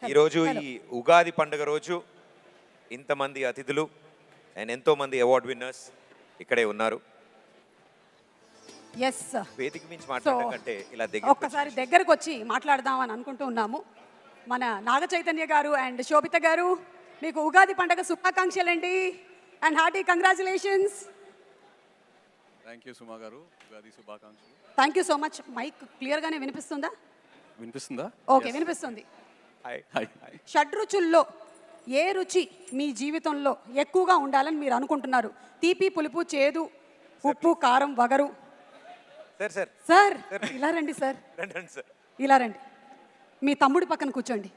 ఈరోజు ఈ ఉగాది పండుగ రోజు ఇంతమంది అతిథులు అండ్ ఎంతోమంది అవార్డ్ విన్నర్స్ ఇక్కడే ఉన్నారు. ఎస్ వేదిక మించి సో మాట్లాడడం కంటే ఇలా దగ్గర ఒక్కసారి దగ్గరకు వచ్చి మాట్లాడదాం అని అనుకుంటూ ఉన్నాము. మన నాగ చైతన్య గారు అండ్ శోభిత గారు, మీకు ఉగాది పండుగ శుభాకాంక్షలండి and hearty congratulations. Thank you Suma గారు, ఉగాది శుభాకాంక్షలు. Thank you so much. Mike క్లియర్గానే వినిపిస్తుందా? వినిపిస్తుందా? ఓకే, వినిపిస్తుంది. Hi hi. షడ్రుచుల్లో ఏ రుచి మీ జీవితంలో ఎక్కువగా ఉండాలని మీరు అనుకుంటున్నారు? తీపి, పులుపు, చేదు, ఉప్పు, కారం, వగరు. సార్ సార్ సార్ ఇలా రండి సార్, రండి సార్. ఇలా రండి. మీ తమ్ముడి పక్కన కూర్చోండి.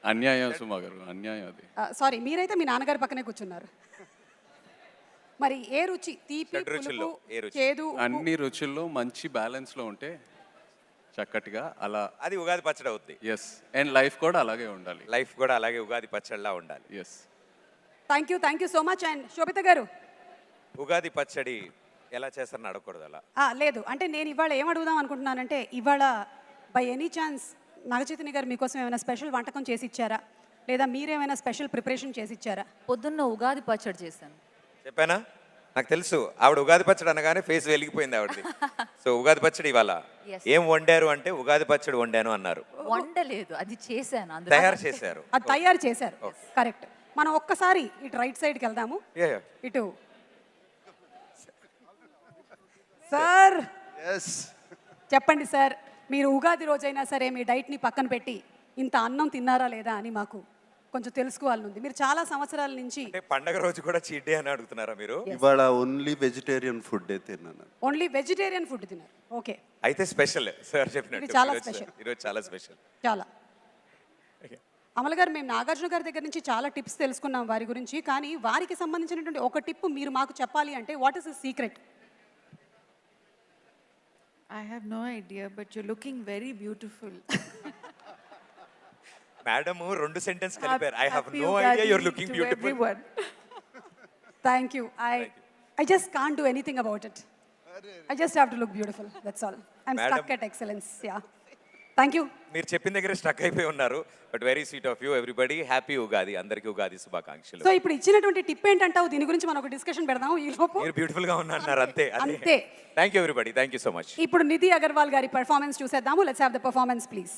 అన్యాయం సుమా గారు, అన్యాయం అది. సారీ, మీరైతే మీ నాన్నగారి పక్కనే కూర్చున్నారు. మరి ఏ రుచి? తీపి, షడ్రుచుల్లో పులుపు, ఏ రుచి? చేదు, ఉప్పు. అన్ని రుచుల్లో మంచి బ్యాలెన్స్ లో ఉంటే చక్కటిగా అలా. అది ఉగాది పచ్చడి అవుద్ది. ఎస్, అండ్ లైఫ్ కూడా అలాగే ఉండాలి. లైఫ్ కూడా అలాగే ఉగాది పచ్చడిలా ఉండాలి. Yes. Thank you so much. And Shobhita గారు, ఉగాది పచ్చడి ఎలా చేస్తారని అడగకూడదు అలా. లేదు అంటే నేను ఇవాళ ఏం అడుగుదాం అనుకుంటున్నానంటే, ఇవాళ బై ఎనీ ఛాన్స్ నాగచైతన్య గారు మీకోసం ఏమైనా స్పెషల్ వంటకం చేసి ఇచ్చారా, లేదా మీరేమైనా స్పెషల్ ప్రిపరేషన్ చేసి ఇచ్చారా? పొద్దున్న ఉగాది పచ్చడి చేశాను. చెప్పానా? నాకు తెలుసు. ఆవిడ ఉగాది పచ్చడి అనగానే ఫేస్ వెలిగిపోయింది ఆవిడది. సో ఉగాది పచ్చడి ఇవాళ Yes. ఏం వండారు అంటే ఉగాది పచ్చడి వండాను అన్నారు. వండలేదు, అది చేశాను. తయారు చేశారు. అది తయారు చేశారు. కరెక్ట్. మనం ఒక్కసారి ఇటు రైట్ సైడ్కి వెళ్దాము. ఇటు సార్ చెప్పండి సార్, మీరు ఉగాది రోజైనా సరే మీ డైట్ని పక్కన పెట్టి ఇంత అన్నం తిన్నారా లేదా అని మాకు కొంచెం తెలుసుకోవాలని ఉంది. మీరు చాలా సంవత్సరాల నుంచి అంటే పండగ రోజు కూడా చీట్ డే అని అడుగుతున్నారా మీరు? ఇవాళ ఓన్లీ వెజిటేరియన్ ఫుడ్ తిన్నాను. ఓన్లీ వెజిటేరియన్ ఫుడ్ తిన్నారు. ఓకే, అయితే స్పెషల్ సార్ చెప్పినట్టు ఇది చాలా ఈరోజు- special. ఈరోజు చాలా స్పెషల్. చాలా. అమల గారు, మేము నాగార్జున గారి దగ్గర నుంచి చాలా టిప్స్ తెలుసుకున్నాం వారి గురించి, కానీ వారికి సంబంధించినటువంటి ఒక టిప్ మీరు మాకు చెప్పాలి అంటే what is the secret? I have no idea, but you're looking very beautiful. Madam రెండు సెంటెన్స్ కలిపారు. I have Happy no Ugadi idea your looking to beautiful. everyone. Thank you. I just can't do anything about it. I just have to look beautiful. That's all. I'm Madam. stuck at excellence. Yeah. Thank you. మీరు చెప్పిన దగ్గర stuck అయిపోయి ఉన్నారు. But very sweet of you. Everybody happy Ugadi. అందరికీ ఉగాది శుభాకాంక్షలు. So ఇప్పుడు ఇచ్చినటువంటి tip ఏంటంటావు? దీని గురించి మనం ఒక డిస్కషన్ పెడదాం ఈ లోపు. మీరు బ్యూటిఫుల్ గా ఉన్నారు అంతే. అంతే. Thank you everybody. Thank you so much. ఇప్పుడు నిధి అగర్వాల్ గారి పర్ఫార్మెన్స్ చూసేద్దాము. Let's have the performance please.